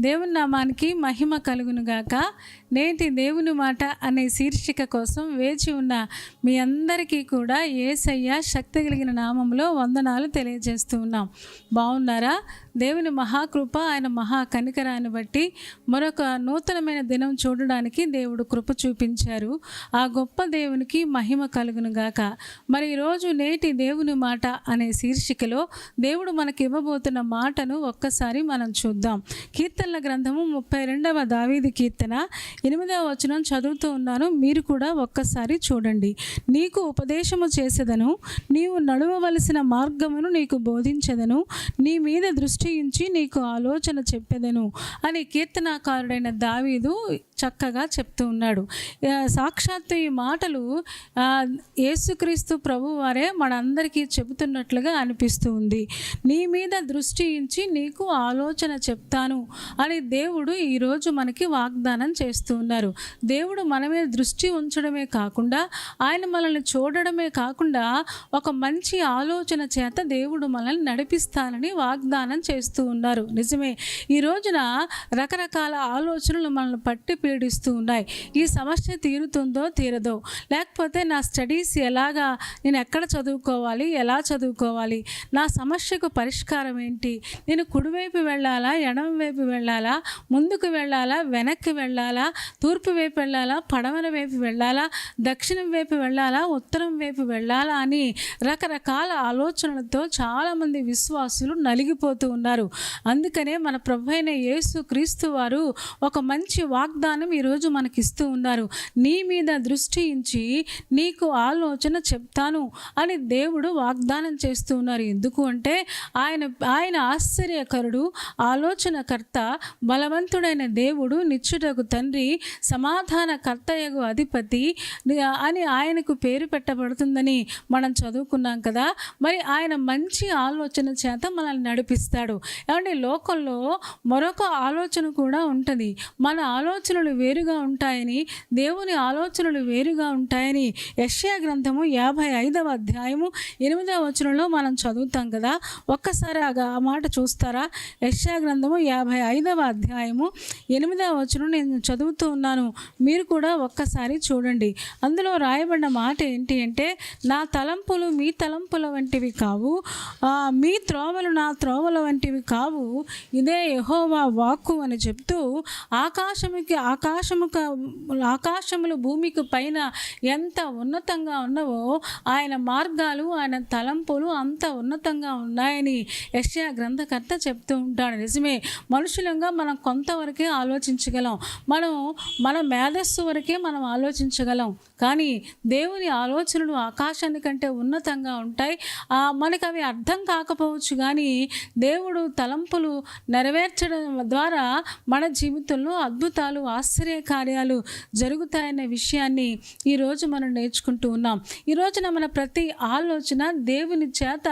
దేవుని నామానికి మహిమ కలుగును గాక. నేటి దేవుని మాట అనే శీర్షిక కోసం వేచి ఉన్న మీ అందరికీ కూడా యేసయ్య శక్తి కలిగిన నామంలో వందనాలు తెలియజేస్తూ ఉన్నాం. బాగున్నారా? దేవుని మహాకృప, ఆయన మహా కనికరాన్ని బట్టి మరొక నూతనమైన దినం చూడడానికి దేవుడు కృప చూపించారు. ఆ గొప్ప దేవునికి మహిమ కలుగును గాక. మరి ఈరోజు నేటి దేవుని మాట అనే శీర్షికలో దేవుడు మనకి ఇవ్వబోతున్న మాటను ఒక్కసారి మనం చూద్దాం. కీర్తనల గ్రంథము 32వ దావీదు కీర్తన 8వ వచనం చదువుతూ ఉన్నాను. మీరు కూడా ఒక్కసారి చూడండి. నీకు ఉపదేశము చేసేదను, నీవు నడవవలసిన మార్గమును నీకు బోధించెదను, నీ మీద దృష్టి ఉంచి నీకు ఆలోచన చెప్పెదను అని కీర్తనాకారుడైన దావీదు చక్కగా చెప్తూ ఉన్నాడు. సాక్షాత్తు ఈ మాటలు యేసుక్రీస్తు ప్రభు వారే మనందరికీ చెబుతున్నట్లుగా అనిపిస్తూ ఉంది. నీ మీద దృష్టి ఉంచి నీకు ఆలోచన చెప్తాను అని దేవుడు ఈరోజు మనకి వాగ్దానం చేస్తూ ఉన్నారు. దేవుడు మన మీద దృష్టి ఉంచడమే కాకుండా, ఆయన మనల్ని చూడడమే కాకుండా ఒక మంచి ఆలోచన చేత దేవుడు మనల్ని నడిపిస్తానని వాగ్దానం చేస్తూ ఉన్నారు. నిజమే, ఈ రోజున రకరకాల ఆలోచనలు మనల్ని పట్టి పీడిస్తూ ఉన్నాయి. ఈ సమస్య తీరుతుందో తీరదో, లేకపోతే నా స్టడీస్ ఎలాగా, నేను ఎక్కడ చదువుకోవాలి, ఎలా చదువుకోవాలి, నా సమస్యకు పరిష్కారం ఏంటి, నేను కుడివైపు వెళ్ళాలా, ఎడమ వైపు వెళ్ళాలా, ముందుకు వెళ్ళాలా, వెనక్కి వెళ్ళాలా, తూర్పు వైపు వెళ్ళాలా, పడమర వైపు వెళ్ళాలా, దక్షిణం వైపు వెళ్ళాలా, ఉత్తరం వైపు వెళ్ళాలా అని రకరకాల ఆలోచనలతో చాలామంది విశ్వాసులు నలిగిపోతూ ఉన్నారు. అందుకనే మన ప్రభువైన యేసు క్రీస్తు వారు ఒక మంచి వాగ్దానం ఈరోజు మనకిస్తూ ఉన్నారు. నీ మీద దృష్టి ఉంచి నీకు ఆలోచన చెప్తాను అని దేవుడు వాగ్దానం చేస్తూ ఉన్నారు. ఎందుకు అంటే ఆయన ఆశ్చర్యకరుడు, ఆలోచనకర్త, బలవంతుడైన దేవుడు, నిత్యుడగు తండ్రి, సమాధానకర్తయగు అధిపతి అని ఆయనకు పేరు పెట్టబడుతుందని మనం చదువుకున్నాం కదా. మరి ఆయన మంచి ఆలోచన చేత మనల్ని నడిపిస్తాడు. ఏమంటే లోకంలో మరొక ఆలోచన కూడా ఉంటుంది. మన ఆలోచనలు వేరుగా ఉంటాయని, దేవుని ఆలోచనలు వేరుగా ఉంటాయని యెషయా గ్రంథము 55వ అధ్యాయము 8వ వచనంలో మనం చదువుతాం కదా. ఒక్కసారి ఆ మాట చూస్తారా? యెషయా గ్రంథము 55వ అధ్యాయము 8వ వచనం నేను చదువుతూ ఉన్నాను. మీరు కూడా ఒక్కసారి చూడండి. అందులో రాయబడిన మాట ఏంటి అంటే, నా తలంపులు మీ తలంపుల వంటివి కావు, మీ త్రోవలు నా త్రోవల వంటివి కావు, ఇదే యెహోవా వాక్కు అని చెప్తూ ఆకాశములు భూమికి పైన ఎంత ఉన్నతంగా ఉన్నవో ఆయన మార్గాలు, ఆయన తలంపులు అంత ఉన్నతంగా ఉన్నాయని యెషయా గ్రంథకర్త చెప్తూ ఉంటాడు. నిజమే, మనుషులంగా మనం కొంతవరకే ఆలోచించగలం, మన మేధస్సు వరకే మనం ఆలోచించగలం. కానీ దేవుని ఆలోచనలు ఆకాశాన్ని కంటే ఉన్నతంగా ఉంటాయి. మనకు అవి అర్థం కాకపోవచ్చు, కానీ దేవుడు తలంపులు నెరవేర్చడం ద్వారా మన జీవితంలో అద్భుతాలు, ఆశ్చర్య కార్యాలు జరుగుతాయనే విషయాన్ని ఈరోజు మనం నేర్చుకుంటూ ఉన్నాం. ఈ రోజున మన ప్రతి ఆలోచన దేవుని చేత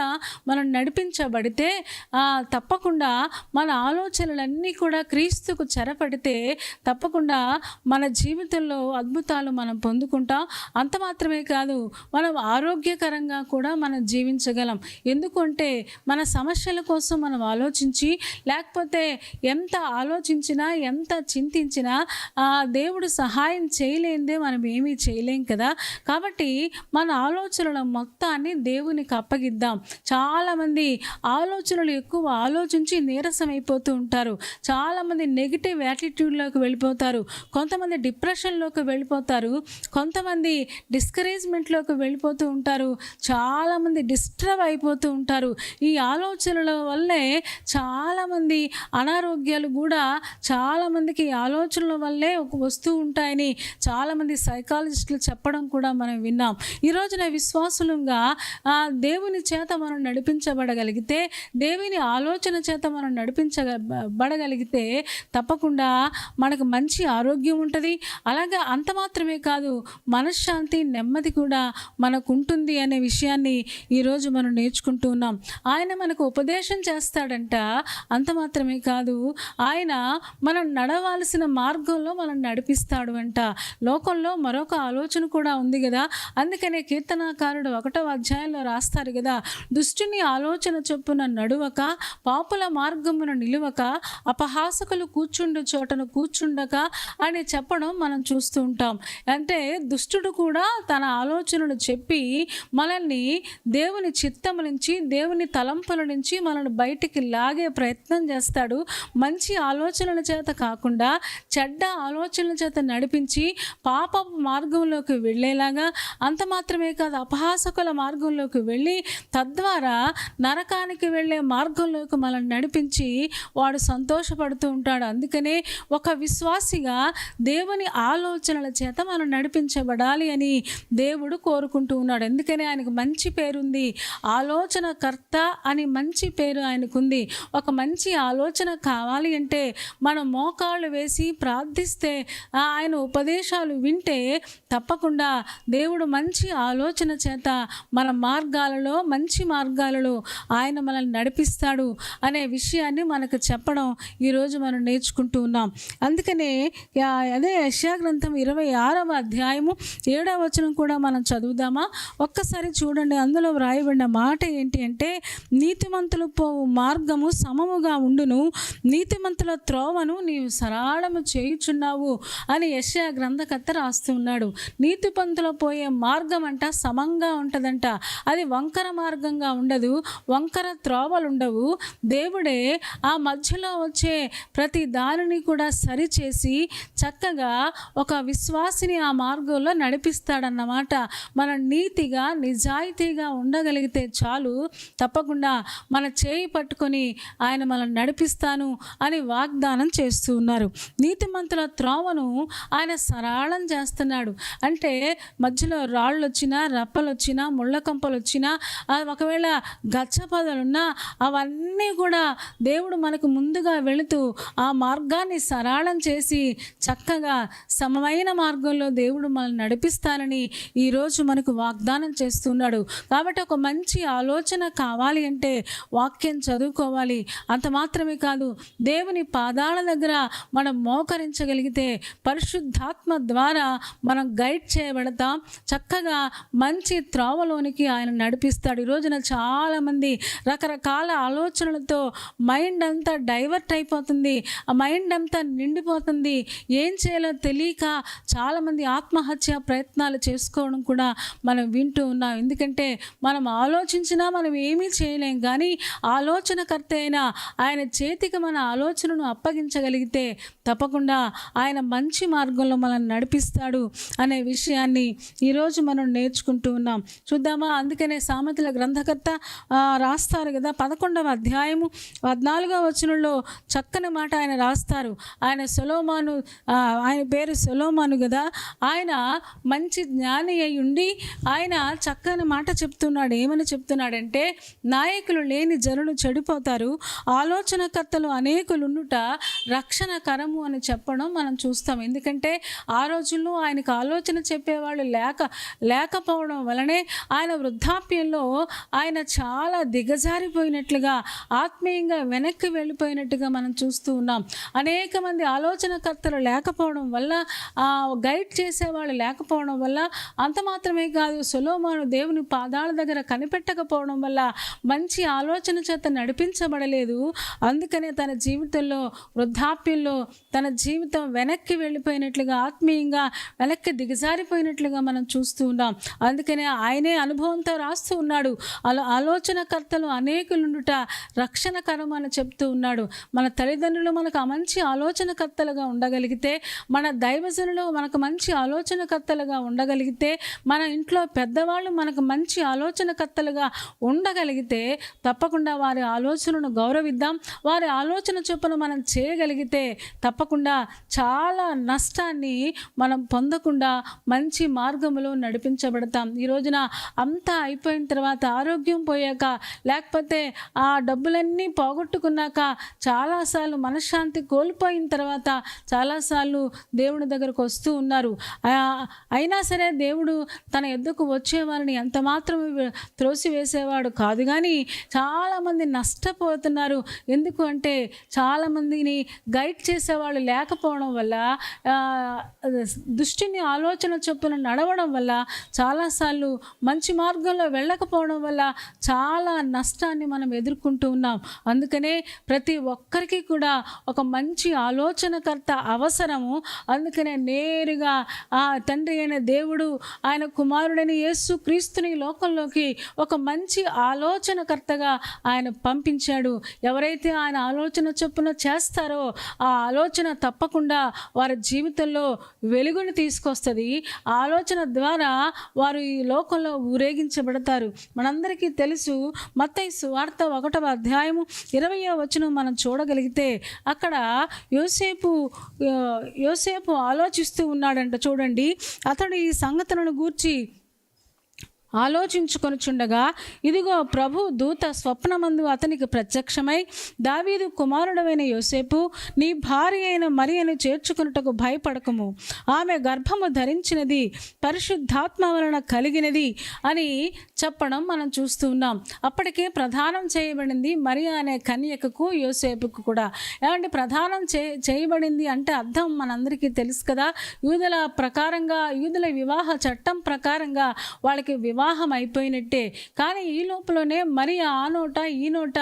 మనం నడిపించబడితే తప్పకుండా మన ఆలోచనలన్నీ కూడా క్రీస్తుకు చెరపడితే తప్పకుండా మన జీవితంలో అద్భుతాలు మనం పొందుకుంటాం. అంత మాత్రమే కాదు, మనం ఆరోగ్యకరంగా కూడా మనం జీవించగలం. ఎందుకంటే మన సమస్యల కోసం మనం ఆలోచించి, లేకపోతే ఎంత ఆలోచించినా, ఎంత చింతించినా దేవుడు సహాయం చేయలేందే మనం ఏమీ చేయలేం కదా. కాబట్టి మన ఆలోచనల మొత్తాన్ని దేవునికి అప్పగిద్దాం. చాలామంది ఆలోచనలు ఎక్కువ ఆలోచించి నీరసమైపోతూ ఉంటారు. చాలామంది నెగిటివ్ యాటిట్యూడ్లోకి వెళ్ళిపోతారు, కొంతమంది డిప్రెషన్లోకి వెళ్ళిపోతారు, కొంతమంది డిస్కరేజ్మెంట్లోకి వెళ్ళిపోతూ ఉంటారు, చాలామంది డిస్టర్బ్ అయిపోతూ ఉంటారు. ఈ ఆలోచనల వల్లే చాలామంది అనారోగ్యాలు కూడా చాలామందికి ఆలోచనల వల్లే వస్తూ ఉంటాయని చాలామంది సైకాలజిస్టులు చెప్పడం కూడా మనం విన్నాం. ఈ రోజున విశ్వాసులుగా దేవుని చేత మనం నడిపించబడగలిగితే, దేవుని ఆలోచన చేత మనం నడిపించబడగలిగితే తప్పకుండా మనకు మంచి ఆరోగ్యం ఉంటుంది. అలాగే అంత మాత్రమే కాదు, మనశ్శాంతి నెమ్మది కూడా మనకు ఉంటుంది అనే విషయాన్ని ఈరోజు మనం నేర్చుకుంటూ ఉన్నాం. ఆయన మనకు ఉపదేశం చేస్తాడంట. అంత మాత్రమే కాదు, ఆయన మనం నడవాల్సిన మార్గంలో మనం నడిపిస్తాడు అంట. లోకంలో మరొక ఆలోచన కూడా ఉంది కదా. అందుకనే కీర్తనాకారుడు 1వ అధ్యాయంలో రాస్తారు కదా, దుష్టుని ఆలోచన చొప్పున నడువక, పాపుల మార్గమున నిలువక, అపహాసకులు కూర్చుండు చోటను కూర్చుండక అని చెప్పడం మనం చూస్తూ ఉంటాం. అంటే దుష్టుడు కూడా తన ఆలోచనలు చెప్పి మనల్ని దేవుని చిత్తము నుంచి, దేవుని తలంపుల నుంచి మనల్ని బయటికి లాగే ప్రయత్నం చేస్తాడు. మంచి ఆలోచనల చేత కాకుండా చెడ్డ ఆలోచనల చేత నడిపించి పాపపు మార్గంలోకి వెళ్ళేలాగా, అంత మాత్రమే కాదు అపహాసకుల మార్గంలోకి వెళ్ళి తద్వారా నరకానికి వెళ్ళే మార్గంలోకి మనల్ని నడిపించి వాడు సంతోషపడుతూ ఉంటాడు. అందుకనే ఒక విశ్వాసిగా దేవుని ఆలోచనల చేత మనం నడిపించబడాలి అని దేవుడు కోరుకుంటూ ఉన్నాడు. ఎందుకని ఆయనకు మంచి పేరుంది, ఆలోచనకర్త అని మంచి పేరు ఆయనకుంది. ఒక మంచి ఆలోచన కావాలి అంటే మనం మోకాళ్ళు వేసి ప్రార్థిస్తే, ఆయన ఉపదేశాలు వింటే తప్పకుండా దేవుడు మంచి ఆలోచన చేత మన మార్గాలలో, మంచి మార్గాలలో ఆయన మనల్ని నడిపిస్తాడు అనే విషయాన్ని మనకు చెప్పడం ఈరోజు మనం నేర్చుకుంటూ ఉన్నాం. అందుకనే అదే యెషయా గ్రంథం 26వ అధ్యాయము 7వ వచనం కూడా మనం చదువుదామా? ఒక్కసారి చూడండి. అందులో వ్రాయబడిన మాట ఏంటి అంటే, నీతిమంతులు పోవు మార్గము సమముగా ఉండును, నీతిమంతుల త్రోవను నీవు సరళము చేయుచున్నావు అని యెషయా గ్రంథకర్త రాస్తూ ఉన్నాడు. నీతిమంతులు పోయే మార్గం అంట సమంగా ఉంటుందంట. అది వంకర మార్గంగా ఉండదు, వంకర త్రోవలు ఉండవు. దేవుడే ఆ మధ్యలో వచ్చే ప్రతి దానిని కూడా సరిచేసి చక్కగా ఒక విశ్వాసిని ఆ మార్గంలో నడిపిస్తాడన్నమాట. మనం నీతిగా, నిజాయితీగా ఉండగలిగితే చాలు, తప్పకుండా మన చేయి పట్టుకొని ఆయన మనల్ని నడిపిస్తాను అని వాగ్దానం చేస్తూ ఉన్నారు. నీతిమంతుల త్రోవను ఆయన సరళం చేస్తున్నాడు. అంటే మధ్యలో రాళ్ళు వచ్చినా, రప్పలు వచ్చినా, ముళ్ళ కంపలు వచ్చినా, ఒకవేళ గచ్చపదలున్నా అవన్నీ కూడా దేవుడు మనకు ముందుగా వెళుతూ ఆ మార్గాన్ని సరళం చేసి చక్కగా సమమైన మార్గంలో దేవుడు మనల్ని నడిపిస్తానని ఈరోజు మనకు వాగ్దానం చేస్తున్నాడు. కాబట్టి ఒక మంచి ఆలోచన కావాలి అంటే వాక్యం చదువుకోవాలి. అంత మాత్రమే కాదు, దేవుని పాదాల దగ్గర మనం మోకరించగలిగితే పరిశుద్ధాత్మ ద్వారా మనం గైడ్ చేయబడతాం. చక్కగా మంచి త్రోవలోనికి ఆయన నడిపిస్తాడు. ఈ రోజున చాలామంది రకరకాల ఆలోచనలతో మైండ్ అంతా డైవర్ట్ అయిపోతుంది, ఆ మైండ్ అంతా నిండిపోతుంది. ఏం చేయాలో తెలియక చాలామంది ఆత్మహత్య ప్రయత్నాలు చేసుకోవడం కూడా మనం వింటూ ఉన్నాం. ఎందుకంటే మనం ఆలోచించినా మనం ఏమీ చేయలేం, కానీ ఆలోచనకర్త అయిన ఆయన చేతికి మన ఆలోచనను అప్పగించగలిగితే తప్పకుండా ఆయన మంచి మార్గంలో మనల్ని నడిపిస్తాడు అనే విషయాన్ని ఈరోజు మనం నేర్చుకుంటూ ఉన్నాం. చూద్దామా? అందుకనే సామెతల గ్రంథకర్త రాస్తారు కదా, 11వ అధ్యాయము 14వ వచనంలో చక్కని మాట ఆయన రాస్తారు. ఆయన సొలొమోను, ఆయన పేరు సొలొమోను కదా, ఆయన మంచి జ్ఞాని అయి ఉండి ఆయన చక్కని మాట చెప్తున్నాడు. ఏమని చెప్తున్నాడంటే, నాయకులు లేని జనులు చెడిపోతారు, ఆలోచనకర్తలు అనేకులుండుట రక్షణకరము అని చెప్పడం మనం చూస్తాం. ఎందుకంటే ఆ రోజుల్లో ఆయనకు ఆలోచన చెప్పేవాళ్ళు లేకపోవడం వలనే ఆయన వృద్ధాప్యంలో ఆయన చాలా దిగజారిపోయినట్లుగా, ఆత్మీయంగా వెనక్కి వెళ్ళిపోయినట్టుగా మనం చూస్తూ ఉన్నాం. అనేక మంది ఆలోచనకర్తలు లేకపోవడం వల్ల, గైడ్ చేసేవాళ్ళు లేకపోవడం వల్ల, అంత మాత్రమే కాదు సొలొమోను దేవుని పాదాల దగ్గర కనిపెట్టకపోవడం వల్ల మంచి ఆలోచన చేత నడిపించబడలేదు. అందుకనే తన జీవితంలో, వృద్ధాప్యంలో తన జీవితం వెనక్కి వెళ్ళిపోయినట్లుగా, ఆత్మీయంగా వెనక్కి దిగజారిపోయినట్లుగా మనం చూస్తూ ఉన్నాం. అందుకనే ఆయనే అనుభవంతో రాస్తూ ఉన్నాడు, ఆలోచనకర్తలు అనేకులుండుట రక్షణకరం అని చెప్తూ ఉన్నాడు. మన తల్లిదండ్రులు మనకు మంచి ఆలోచనకర్తలుగా ఉండగలిగితే, మన దైవజనులు మనకు మంచి ఆలోచనకర్తలుగా ఉండగలిగితే, మన ఇంట్లో పెద్దవాళ్ళు మనకు మంచి ఆలోచనకర్తలుగా ఉండగలిగితే తప్పకుండా వారి ఆలోచనను గౌరవిద్దాం. వారి ఆలోచన చొప్పున మనం చేయగలిగితే తప్పకుండా చాలా నష్టాన్ని మనం పొందకుండా మంచి మార్గంలో నడిపించబడతాం. ఈ రోజున అంతా అయిపోయిన తర్వాత, ఆరోగ్యం పోయాక, లేకపోతే ఆ డబ్బులన్నీ పోగొట్టుకున్నాక, చాలాసార్లు మనశ్శాంతి కోల్పోయిన తర్వాత చాలాసార్లు దేవుని దగ్గరకు వస్తూ ఉన్నారు. అయినా సరే దేవుడు తన యొద్దకు వచ్చేవారిని ఎంత మాత్రం త్రోసివేసేవాడు కాదు. కానీ చాలామంది నష్టపోతున్నారు. ఎందుకు అంటే చాలామందిని గైడ్ చేసేవాళ్ళు లేకపోవడం వల్ల, దుష్టుని ఆలోచన చొప్పున నడవడం వల్ల, చాలాసార్లు మంచి మార్గంలో వెళ్ళకపోవడం వల్ల చాలా నష్టాన్ని మనం ఎదుర్కొంటూ ఉన్నాం. అందుకనే ప్రతి ఒక్కరికి కూడా ఒక మంచి ఆలోచనకర్త అవసరము. అందుకనే నేరుగా ఆ తండ్రి అయిన దేవుడు ఆయన కుమారుడైన యేసు క్రీస్తుని లోకంలోకి ఒక మంచి ఆలోచనకర్తగా ఆయన పంపించాడు. ఎవరైతే ఆయన ఆలోచన చొప్పున చేస్తారో ఆ ఆలోచన తప్పకుండా వారి జీవితంలో వెలుగుని తీసుకొస్తుంది. ఆ ఆలోచన ద్వారా వారు ఈ లోకంలో ఊరేగించబడతారు. మనందరికీ తెలుసు, మత్తయి సువార్త 1వ అధ్యాయము 20వ వచనం మనం చూడగలిగితే అక్కడ యోసేపు ఆలోచిస్తూ ఉన్నాడంట. చూడండి, అతడు ఈ సంగతులను గూర్చి ఆలోచించుకొనుచుండగా ఇదిగో ప్రభు దూత స్వప్నమందు అతనికి ప్రత్యక్షమై, దావీదు కుమారుడవైన యోసేపు, నీ భార్య అయిన మరియను చేర్చుకొనుటకు భయపడకము, ఆమె గర్భము ధరించినది పరిశుద్ధాత్మ వలన కలిగినది అని చెప్పడం మనం చూస్తూ ఉన్నాం. అప్పటికే ప్రదానం చేయబడింది మరియ అనే కన్యకకు, యోసేపుకు కూడా. ఏమంటే ప్రదానం చేయబడింది అంటే అర్థం మనందరికీ తెలుసు కదా. యూదుల వివాహ చట్టం ప్రకారంగా వాళ్ళకి వివాహం అయిపోయినట్టే. కానీ ఈ లోపలనే మరి ఆ నోట ఈ నోట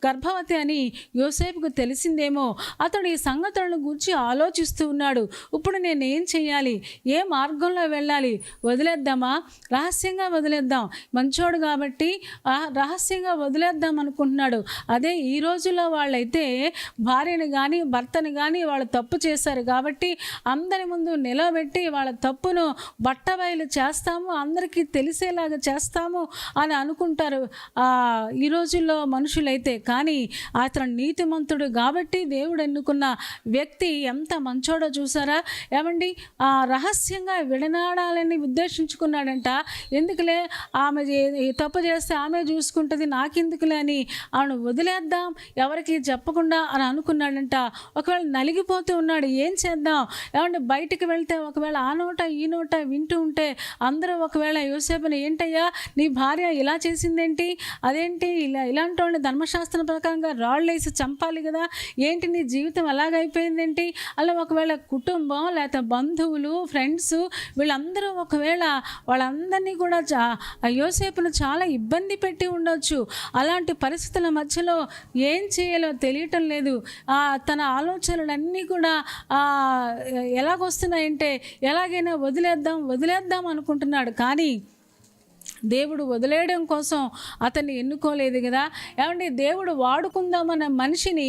గర్భవతి అని యోసేపుకు తెలిసిందేమో. అతడు ఈ సంగతులను గురించి ఆలోచిస్తూ ఉన్నాడు. ఇప్పుడు నేను ఏం చేయాలి, ఏ మార్గంలో వెళ్ళాలి, వదిలేద్దామా, రహస్యంగా వదిలేద్దాం, మంచోడు కాబట్టి రహస్యంగా వదిలేద్దాం అనుకుంటున్నాడు. అదే ఈ రోజుల్లో వాళ్ళైతే భార్యని కానీ భర్తని కానీ వాళ్ళు తప్పు చేశారు కాబట్టి అందరి ముందు నిలబెట్టి వాళ్ళ తప్పును బట్టబయలు చేస్తాము, అందరికీ తెలిసేలా చేస్తాము అని అనుకుంటారు ఈ రోజుల్లో మనుషులైతే. కానీ అతను నీతిమంతుడు కాబట్టి దేవుడు ఎన్నుకున్న వ్యక్తి ఎంత మంచోడో చూసారా. ఏమండి, రహస్యంగా విడనాడాలని ఉద్దేశించుకున్నాడంట. ఎందుకులే, ఆమె తప్పు చేస్తే ఆమె చూసుకుంటుంది, నాకెందుకులే అని ఆమెను వదిలేద్దాం ఎవరికి చెప్పకుండా అని అనుకున్నాడంట. ఒకవేళ నలిగిపోతూ ఉన్నాడు, ఏం చేద్దాం. ఏమంటే బయటికి వెళ్తే ఒకవేళ ఆ నోట ఈ నోట వింటూ ఉంటే అందరూ ఒకవేళ యోసేపుని ఏంటయ్యా నీ భార్య ఇలా చేసిందేంటి, అదేంటి, ఇలాంటి వాళ్ళని ధర్మశాస్త్రం ప్రకారంగా రాళ్ళేసి చంపాలి కదా, ఏంటి నీ జీవితం అలాగైపోయిందేంటి. అలా ఒకవేళ కుటుంబం లేకపోతే బంధువులు ఫ్రెండ్స్ వీళ్ళందరూ ఒకవేళ వాళ్ళందరినీ కూడా యోసేపును చాలా ఇబ్బంది పెట్టి ఉండొచ్చు. అలాంటి పరిస్థితుల మధ్యలో ఏం చేయాలో తెలియటం లేదు. తన ఆలోచనలన్నీ కూడా ఎలాగొస్తున్నాయంటే ఎలాగైనా వదిలేద్దాం అనుకుంటున్నాడు. కానీ దేవుడు వదిలేయడం కోసం అతన్ని ఎన్నుకోలేదు కదా. ఏమంటే దేవుడు వాడుకుందామన్న మనిషిని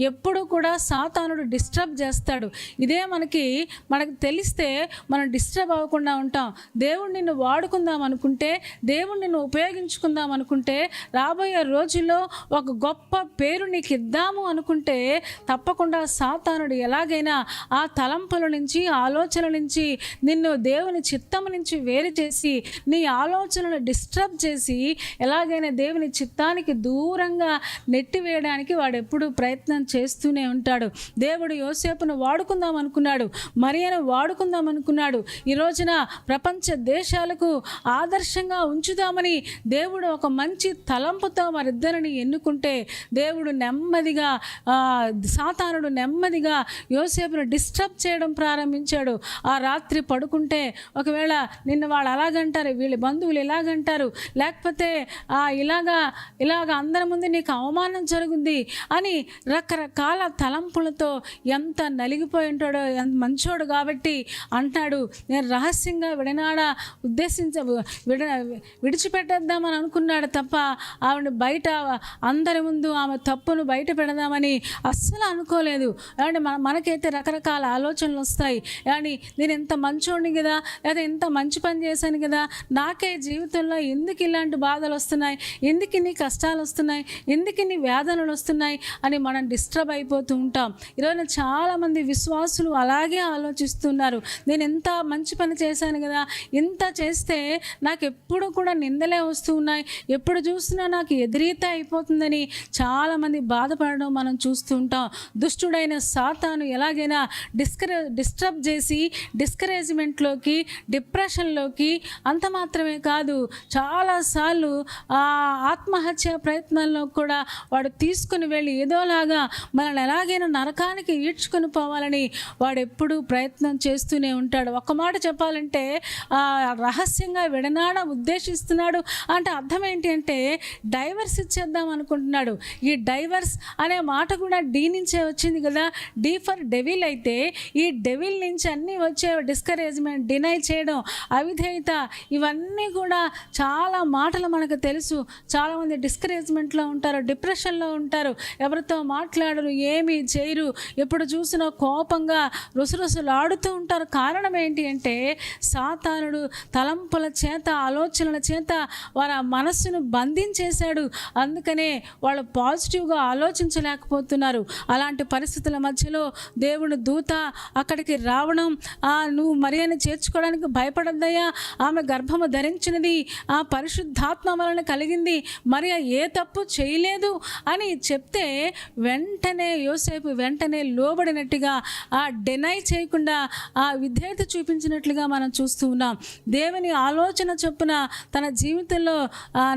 ఎప్పుడు కూడా సాతానుడు డిస్టర్బ్ చేస్తాడు. ఇదే మనకు తెలిస్తే మనం డిస్టర్బ్ అవ్వకుండా ఉంటాం. దేవుడు నిన్ను వాడుకుందాం అనుకుంటే, దేవుడు నిన్ను ఉపయోగించుకుందాం అనుకుంటే, రాబోయే రోజుల్లో ఒక గొప్ప పేరు నీకు ఇద్దాము అనుకుంటే తప్పకుండా సాతానుడు ఎలాగైనా ఆ తలంపుల నుంచి ఆలోచన నుంచి నిన్ను దేవుని చిత్తము నుంచి వేరు చేసి నీ ఆలోచన డిస్టర్బ్ చేసి ఎలాగైనా దేవుని చిత్తానికి దూరంగా నెట్టివేయడానికి వాడు ఎప్పుడు ప్రయత్నం చేస్తూనే ఉంటాడు. దేవుడు యోసేపును వాడుకుందాం అనుకున్నాడు, మరియను వాడుకుందాం అనుకున్నాడు. ఈ రోజున ప్రపంచ దేశాలకు ఆదర్శంగా ఉంచుదామని దేవుడు ఒక మంచి తలంపుతో వారిద్దరిని ఎన్నుకుంటే దేవుడు నెమ్మదిగా సాతానుడు నెమ్మదిగా యోసేపును డిస్టర్బ్ చేయడం ప్రారంభించాడు. ఆ రాత్రి పడుకుంటే ఒకవేళ నిన్న వాళ్ళు అలాగంటారు, వీళ్ళ బంధువులు ఇలాగంటారు, లేకపోతే ఇలాగ అందరి ముందు నీకు అవమానం జరుగుద్ది అని రకరకాల తలంపులతో ఎంత నలిగిపోయి ఉంటాడో. ఎంత మంచోడు కాబట్టి అంటాడు, నేను రహస్యంగా విడిచిపెట్టేద్దామని అనుకున్నాడు తప్ప ఆవిడ బయట అందరి ముందు ఆమె తప్పును బయట పెడదామని అస్సలు అనుకోలేదు. ఏమంటే మనకైతే రకరకాల ఆలోచనలు వస్తాయి. ఏమండి, నేను ఎంత మంచోడిని కదా, లేదా ఎంత మంచి పని చేశాను కదా, నాకే జీవితం జీవితంలో ఎందుకు ఇలాంటి బాధలు వస్తున్నాయి, ఎందుకు ఇన్ని కష్టాలు వస్తున్నాయి, ఎందుకు ఇన్ని వేదనలు వస్తున్నాయి అని మనం డిస్టర్బ్ అయిపోతూ ఉంటాం. ఈరోజు చాలామంది విశ్వాసులు అలాగే ఆలోచిస్తున్నారు. నేను ఎంత మంచి పని చేశాను కదా, ఇంత చేస్తే నాకు ఎప్పుడు కూడా నిందలే వస్తూ ఉన్నాయి, ఎప్పుడు చూసినా నాకు ఎదురీత అయిపోతుందని చాలామంది బాధపడడం మనం చూస్తూ ఉంటాం. దుష్టుడైన సాతాను ఎలాగైనా డిస్టర్బ్ చేసి డిస్కరేజ్మెంట్లోకి, డిప్రెషన్లోకి, అంత మాత్రమే కాదు చాలాసార్లు ఆత్మహత్య ప్రయత్నాల్లో కూడా వాడు తీసుకుని వెళ్ళి ఏదోలాగా మనల్ని ఎలాగైనా నరకానికి ఈడ్చుకొని పోవాలని వాడు ఎప్పుడూ ప్రయత్నం చేస్తూనే ఉంటాడు. ఒక్క మాట చెప్పాలంటే రహస్యంగా విడనాడ ఉద్దేశిస్తున్నాడు అంటే అర్థం ఏంటి అంటే డైవర్స్ ఇచ్చేద్దాం అనుకుంటున్నాడు. ఈ డైవర్స్ అనే మాట కూడా డీ నుంచే వచ్చింది కదా, డీ ఫర్ డెవిల్. అయితే ఈ డెవిల్ నుంచి అన్నీ వచ్చే డిస్కరేజ్మెంట్, డినై చేయడం, అవిధేయత, ఇవన్నీ కూడా చాలా మాటలు మనకు తెలుసు. చాలామంది డిస్కరేజ్మెంట్లో ఉంటారు, డిప్రెషన్లో ఉంటారు, ఎవరితో మాట్లాడరు, ఏమీ చేయరు, ఎప్పుడు చూసినా కోపంగా రుసరుసలాడుతూ ఉంటారు. కారణం ఏంటి అంటే సాతానుడు తలంపుల చేత, ఆలోచనల చేత వారి మనస్సును బంధించేశాడు. అందుకనే వాళ్ళు పాజిటివ్గా ఆలోచించలేకపోతున్నారు. అలాంటి పరిస్థితుల మధ్యలో దేవుని దూత అక్కడికి రావడం, నువ్వు మరియని చేర్చుకోవడానికి భయపడద్దయ్యా, ఆమె గర్భము ధరించినది ఆ పరిశుద్ధాత్మ వలన కలిగింది, మరియ ఏ తప్పు చేయలేదు అని చెప్తే వెంటనే యోసేపు వెంటనే లోబడినట్టుగా, డెనై చేయకుండా విధేయత చూపించినట్లుగా మనం చూస్తూ ఉన్నాం. దేవుని ఆలోచన చొప్పున తన జీవితంలో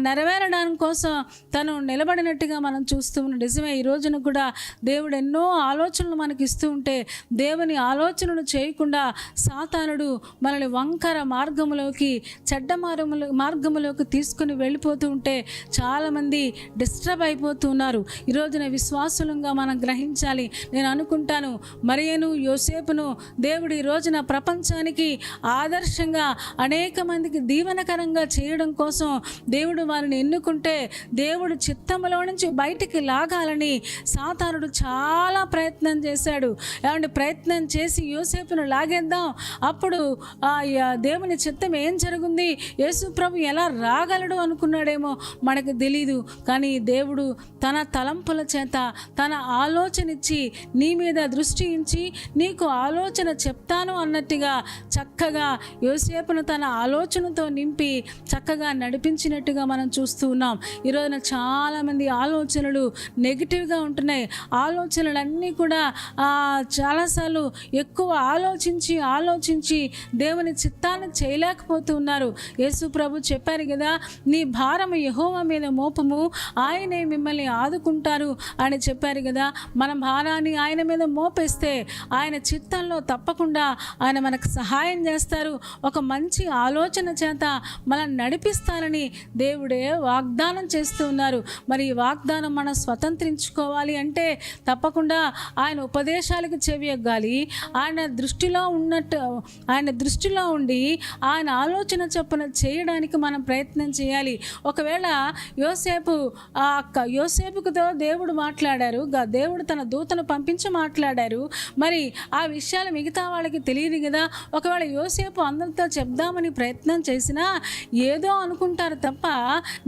నెరవేరడానికి కోసం తను నిలబడినట్టుగా మనం చూస్తూ ఉన్నాం. నిజమే, ఈ రోజున కూడా దేవుడు ఎన్నో ఆలోచనలు మనకి ఇస్తూ ఉంటే దేవుని ఆలోచనలు చేయకుండా సాతానుడు మనల్ని వంకర మార్గములోకి, చెడ్డ మార్గములోకి తీసుకుని వెళ్ళిపోతూ ఉంటే చాలామంది డిస్టర్బ్ అయిపోతూ ఉన్నారు. ఈ రోజున విశ్వాసులంగా మనం గ్రహించాలి. నేను అనుకుంటాను మరియను, యోసేపును దేవుడు ఈ రోజున ప్రపంచానికి ఆదర్శంగా, అనేక మందికి దీవెనకరంగా చేయడం కోసం దేవుడు వారిని ఎన్నుకుంటే దేవుడు చిత్తంలో నుంచి బయటికి లాగాలని సాతానుడు చాలా ప్రయత్నం చేశాడు. ఏమంటే ప్రయత్నం చేసి యోసేపును లాగేద్దాం, అప్పుడు దేవుని చిత్తం ఏం జరుగుంది, యేసు ప్రభు ఎలా రాగలడు అనుకున్నాడేమో మనకు తెలీదు. కానీ దేవుడు తన తలంపుల చేత తన ఆలోచన ఇచ్చి, నీ మీద దృష్టి ఉంచి నీకు ఆలోచన చెప్తాను అన్నట్టుగా చక్కగా యోసేపును తన ఆలోచనతో నింపి చక్కగా నడిపించినట్టుగా మనం చూస్తూ ఉన్నాం. ఈరోజున చాలామంది ఆలోచనలు నెగిటివ్గా ఉంటున్నాయి. ఆలోచనలన్నీ కూడా చాలాసార్లు ఎక్కువ ఆలోచించి దేవుని చిత్తాన్ని చేయలేకపోతూ ఉన్నారు. యేసు ప్రభు చెప్పారు కదా, నీ భారము యెహోవా మీద మోపము, ఆయనే మిమ్మల్ని ఆదుకుంటారు అని చెప్పారు కదా. మన భారాన్ని ఆయన మీద మోపేస్తే ఆయన చిత్తంలో తప్పకుండా ఆయన మనకు సహాయం చేస్తారు. ఒక మంచి ఆలోచన చేత మనం నడిపిస్తారని దేవుడే వాగ్దానం చేస్తూ ఉన్నారు. మరి ఈ వాగ్దానం మనం స్వతంత్రించుకోవాలి అంటే తప్పకుండా ఆయన ఉపదేశాలకు చెవియొగ్గాలి. ఆయన దృష్టిలో ఉండి ఆయన ఆలోచన చొప్పున చేయడానికి మనం ప్రయత్నం చేయాలి. ఒకవేళ యోసేపుతో దేవుడు మాట్లాడారు, దేవుడు తన దూతను పంపించి మాట్లాడారు. మరి ఆ విషయాలు మిగతా వాళ్ళకి తెలియదు కదా. ఒకవేళ యోసేపు అందరితో చెప్దామని ప్రయత్నం చేసినా ఏదో అనుకుంటారు తప్ప,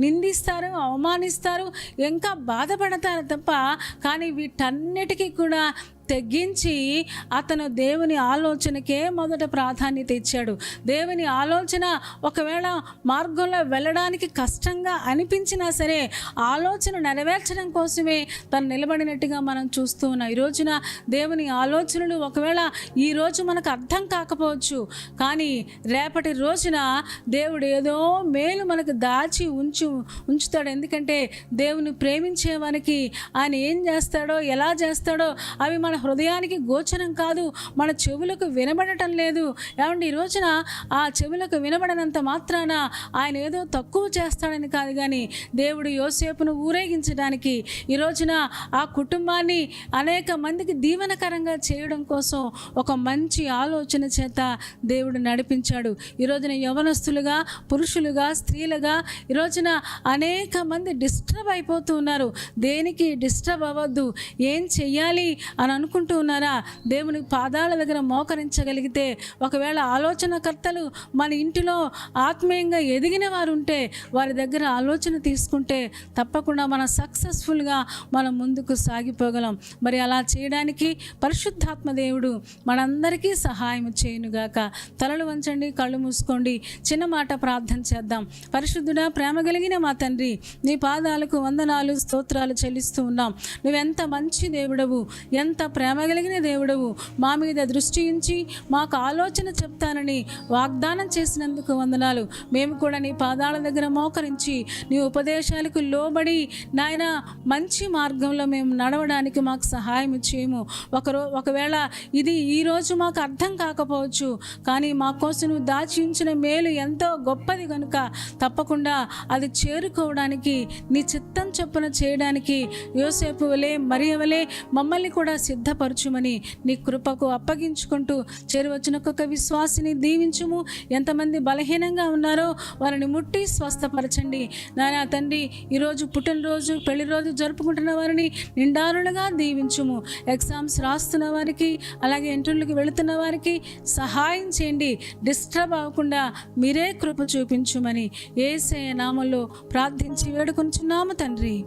నిందిస్తారు, అవమానిస్తారు, ఇంకా బాధపడతారు తప్ప, కానీ వీటన్నిటికీ కూడా తెగించి అతను దేవుని ఆలోచనకే మొదట ప్రాధాన్యత ఇచ్చాడు. దేవుని ఆలోచన ఒకవేళ మార్గంలో వెళ్ళడానికి కష్టంగా అనిపించినా సరే ఆలోచన నెరవేర్చడం కోసమే తను నిలబడినట్టుగా మనం చూస్తూ ఉన్నాం. ఈ రోజున దేవుని ఆలోచనలు ఒకవేళ ఈరోజు మనకు అర్థం కాకపోవచ్చు, కానీ రేపటి రోజున దేవుడు ఏదో మేలు మనకు దాచి ఉంచుతాడు. ఎందుకంటే దేవుని ప్రేమించేవానికి ఆయన ఏం చేస్తాడో, ఎలా చేస్తాడో అవి మన హృదయానికి గోచరం కాదు, మన చెవులకు వినబడటం లేదు. ఏమంటే ఈ రోజున ఆ చెవులకు వినబడనంత మాత్రాన ఆయన ఏదో తక్కువ చేస్తాడని కాదు, కానీ దేవుడు యోసేపును ఊరేగించడానికి, ఈ రోజున ఆ కుటుంబాన్ని అనేక మందికి దీవెనకరంగా చేయడం కోసం ఒక మంచి ఆలోచన చేత దేవుడు నడిపించాడు. ఈ రోజున యవనస్తులుగా, పురుషులుగా, స్త్రీలుగా ఈ రోజున అనేక మంది డిస్టర్బ్ అయిపోతూ ఉన్నారు. దేనికి డిస్టర్బ్ అవ్వద్దు, ఏం చెయ్యాలి అని అనుకుంటూ ఉన్నారా? దేవుని పాదాల దగ్గర మోకరించగలిగితే, ఒకవేళ ఆలోచనకర్తలు మన ఇంటిలో ఆత్మీయంగా ఎదిగిన వారు ఉంటే వారి దగ్గర ఆలోచన తీసుకుంటే తప్పకుండా మనం సక్సెస్ఫుల్గా మనం ముందుకు సాగిపోగలం. మరి అలా చేయడానికి పరిశుద్ధాత్మ దేవుడు మనందరికీ సహాయం చేయునుగాక. తలలు వంచండి, కళ్ళు మూసుకోండి, చిన్న మాట ప్రార్థన చేద్దాం. పరిశుద్ధుడా, ప్రేమ కలిగిన మా తండ్రి, నీ పాదాలకు వందనాలు, స్తోత్రాలు చెల్లిస్తూ ఉన్నాం. నువ్వెంత మంచి దేవుడవు, ఎంత ప్రేమ కలిగిన దేవుడవు. మా మీద దృష్టి ఉంచి మాకు ఆలోచన చెప్తానని వాగ్దానం చేసినందుకు వందనాలు. మేము కూడా నీ పాదాల దగ్గర మోకరించి నీ ఉపదేశాలకు లోబడి నాయన మంచి మార్గంలో మేము నడవడానికి మాకు సహాయం చేయము. ఒకవేళ ఇది ఈరోజు మాకు అర్థం కాకపోవచ్చు, కానీ మా కోసం నువ్వు దాచి ఉంచిన మేలు ఎంతో గొప్పది కనుక తప్పకుండా అది చేరుకోవడానికి, నీ చిత్తం చొప్పున చేయడానికి యోసేపు వలె, మరియ వలె మమ్మల్ని కూడా సిద్ధపరచుమని నీ కృపకు అప్పగించుకుంటూ చేరువచ్చిన ఒక్కొక్క విశ్వాసిని దీవించుము. ఎంతమంది బలహీనంగా ఉన్నారో వారిని ముట్టి స్వస్థపరచండి నాయనా తండ్రి. ఈరోజు పుట్టినరోజు, పెళ్లి రోజు జరుపుకుంటున్న వారిని నిండారులుగా దీవించుము. ఎగ్జామ్స్ రాస్తున్న వారికి, అలాగే ఇంటర్వ్యూలకు వెళుతున్న వారికి సహాయం చేయండి. డిస్టర్బ్ అవ్వకుండా మీరే కృప చూపించుమని యేసయ్య నామములో ప్రార్థించి వేడుకొంచున్నాము తండ్రి.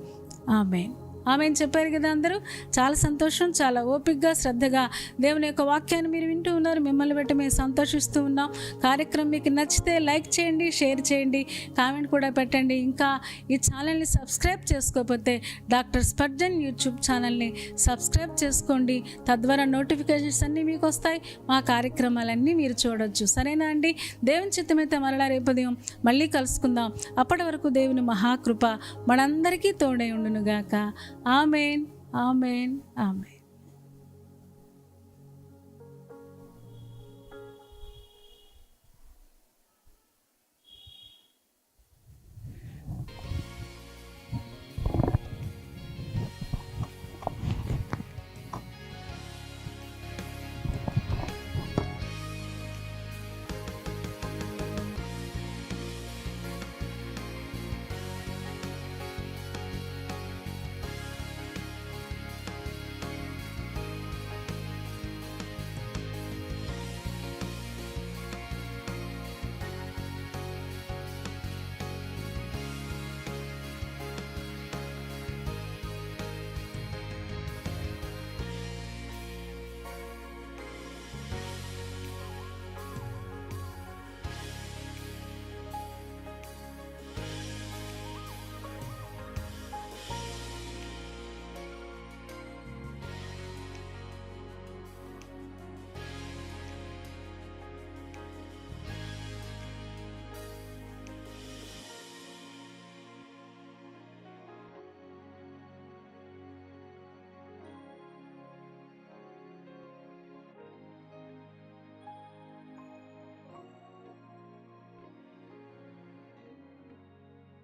ఆమేన్. ఆమెను చెప్పారు కదా అందరూ. చాలా సంతోషం, చాలా ఓపికగా శ్రద్ధగా దేవుని యొక్క వాక్యాన్ని మీరు వింటూ ఉన్నారు. మిమ్మల్ని బట్టి మేము సంతోషిస్తూ ఉన్నాం. కార్యక్రమం మీకు నచ్చితే లైక్ చేయండి, షేర్ చేయండి, కామెంట్ కూడా పెట్టండి. ఇంకా ఈ ఛానల్ని సబ్స్క్రైబ్ చేసుకోకపోతే డాక్టర్ స్పర్జన్ యూట్యూబ్ ఛానల్ని సబ్స్క్రైబ్ చేసుకోండి. తద్వారా నోటిఫికేషన్స్ అన్నీ మీకు వస్తాయి, మా కార్యక్రమాలన్నీ మీరు చూడొచ్చు. సరేనా అండి? దేవుని చిత్తమైతే మరలా రేపు ఉదయం మళ్ళీ కలుసుకుందాం. అప్పటి వరకు దేవుని మహాకృప మనందరికీ తోడై ఉండునుగాక. ఆమేన్, ఆమేన్, ఆమేన్.